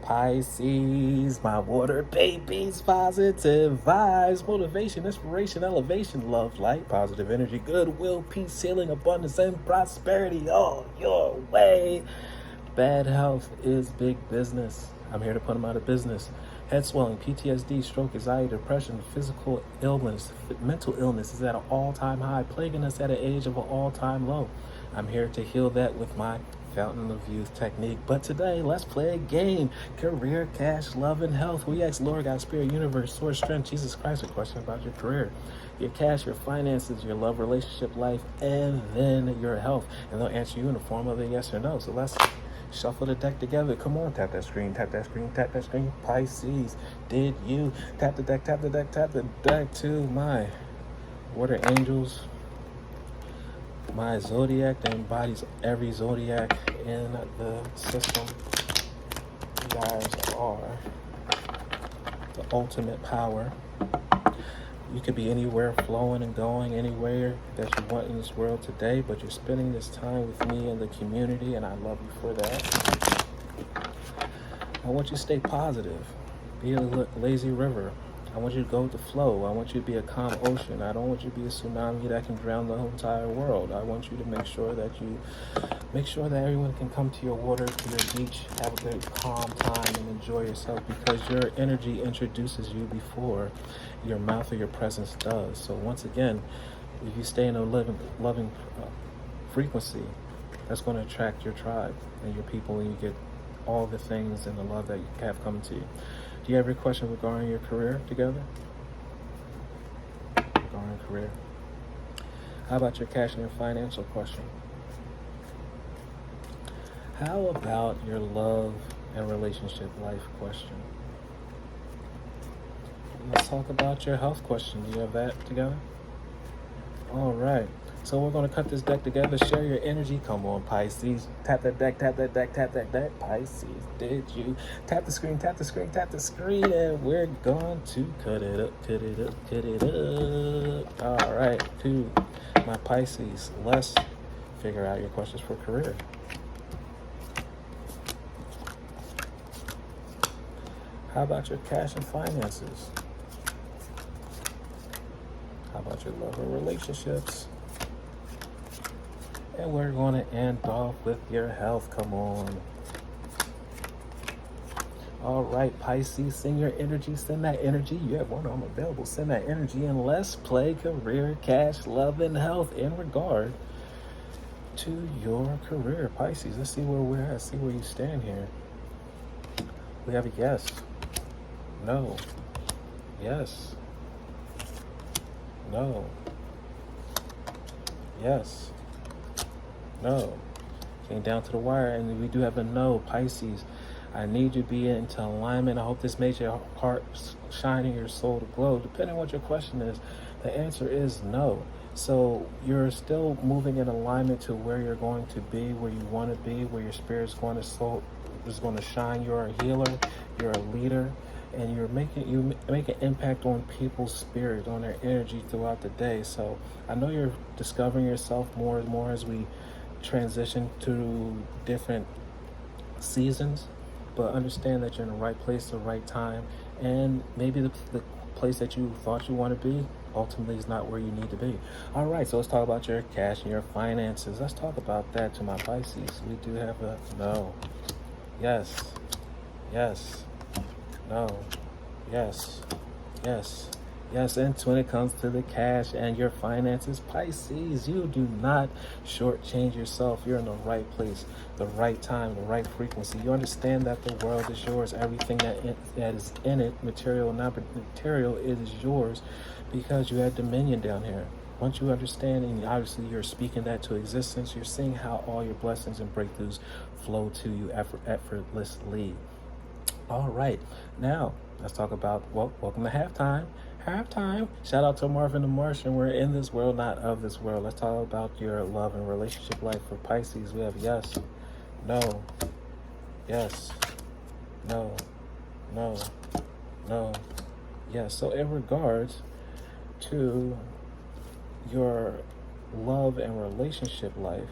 Pisces, my water babies, positive vibes, motivation, inspiration, elevation, love, light, positive energy, goodwill, peace, healing, abundance, and prosperity all your way. Bad health is big business. I'm here to put them out of business. Head swelling, PTSD, stroke, anxiety, depression, physical illness, mental illness is at an all-time high, plaguing us at an age of an all-time low. I'm here to heal that with my Fountain of Youth technique. But today, let's play a game. Career, cash, love, and health. We ask Lord, God, Spirit, Universe, Source, Strength, Jesus Christ a question about your career, your cash, your finances, your love, relationship, life, and then your health. And they'll answer you in the form of a yes or no. So let's shuffle the deck together. Come on, tap that screen, tap that screen, tap that screen. Pisces, did you tap the deck, tap the deck, tap the deck to my water angels, my zodiac that embodies every zodiac in the system. You guys are the ultimate power. You could be anywhere, flowing and going anywhere that you want in this world today, but you're spending this time with me in the community, and I love you for that. I want you to stay positive. Be a lazy river. I want you to go with the flow. I want you to be a calm ocean. I don't want you to be a tsunami that can drown the whole entire world. I want you to make sure that everyone can come to your water, to your beach, have a good calm time and enjoy yourself, because your energy introduces you before your mouth or your presence does. So once again, if you stay in a loving frequency, that's going to attract your tribe and your people, and you get all the things and the love that you have coming to you. Do you have any question regarding your career together? Regarding career. How about your cash and your financial question? How about your love and relationship life question? Let's talk about your health question. Do you have that together? All right. So we're going to cut this deck together. Share your energy. Come on, Pisces. Tap that deck, tap that deck, tap that deck. Pisces, did you tap the screen, tap the screen, tap the screen, and we're going to cut it up, cut it up, cut it up. All right, to my Pisces, let's figure out your questions for career. How about your cash and finances? How about your love and relationships? And we're going to end off with your health. Come on. All right, Pisces, send your energy. Send that energy. You have one arm available. Send that energy, and let's play career, cash, love, and health in regard to your career. Pisces, let's see where we're at. See where you stand here. We have a yes, no, yes, no, yes, no. Came down to the wire, and we do have a no. Pisces, I need you to be into alignment. I hope this made your heart shine and your soul to glow. Depending on what your question is, the answer is no. So you're still moving in alignment to where you're going to be, where you want to be, where your spirit's going to shine. You're a healer, you're a leader, and you make an impact on people's spirit, on their energy throughout the day. So I know you're discovering yourself more and more as we transition to different seasons, but understand that you're in the right place at the right time, and maybe the place that you thought you want to be ultimately is not where you need to be. All right, so let's talk about your cash and your finances. Let's talk about that to my Pisces. We do have a no, yes, yes, no, yes, yes, yes. And when it comes to the cash and your finances, Pisces, you do not shortchange yourself. You're in the right place, the right time, the right frequency. You understand that the world is yours. Everything that is in it, material and non-material, it is yours because you have dominion down here. Once you understand, and obviously you're speaking that to existence, you're seeing how all your blessings and breakthroughs flow to you effortlessly. All right, now let's talk about, welcome to halftime. Halftime. Shout out to Marvin the Martian. We're in this world, not of this world. Let's talk about your love and relationship life for Pisces. We have yes, no, yes, no, no, no, yes. So in regards to your love and relationship life,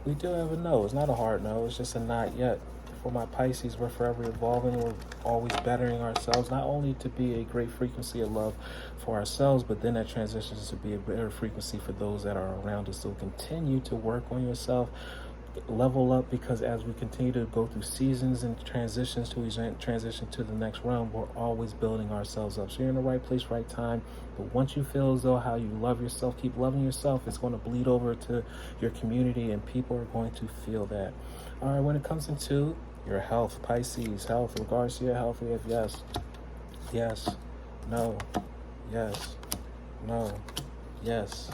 we do have a no. It's not a hard no. It's just a not yet. For my Pisces, we're forever evolving. We're always bettering ourselves, not only to be a great frequency of love for ourselves, but then that transitions to be a better frequency for those that are around us. So continue to work on yourself, level up, because as we continue to go through seasons and transitions to transition to the next realm, we're always building ourselves up. So you're in the right place, right time. But once you feel as though how you love yourself, keep loving yourself, it's going to bleed over to your community, and people are going to feel that. All right, when it comes into your health, Pisces, health, in regards to your health, we have yes, yes, no, yes, no, yes,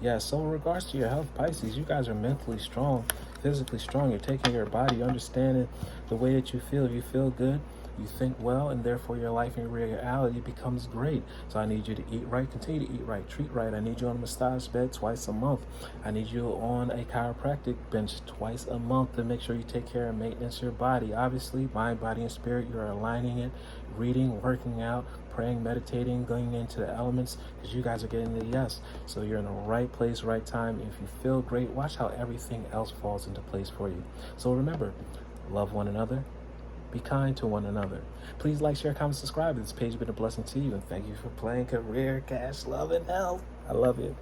yes. So in regards to your health, Pisces, you guys are mentally strong, physically strong. You're taking care of your body. You're understanding the way that you feel. If you feel good, you think well, and therefore your life and reality becomes great. So I need you to eat right, continue to eat right, treat right. I need you on a massage bed twice a month. I need you on a chiropractic bench twice a month to make sure you take care and maintenance your body. Obviously, mind, body, and spirit, you're aligning it, reading, working out, praying, meditating, going into the elements, because you guys are getting the yes. So you're in the right place, right time. If you feel great, watch how everything else falls into place for you. So remember, love one another. Be kind to one another. Please like, share, comment, subscribe. This page has been a blessing to you, and thank you for playing career, cash, love, and health. I love you.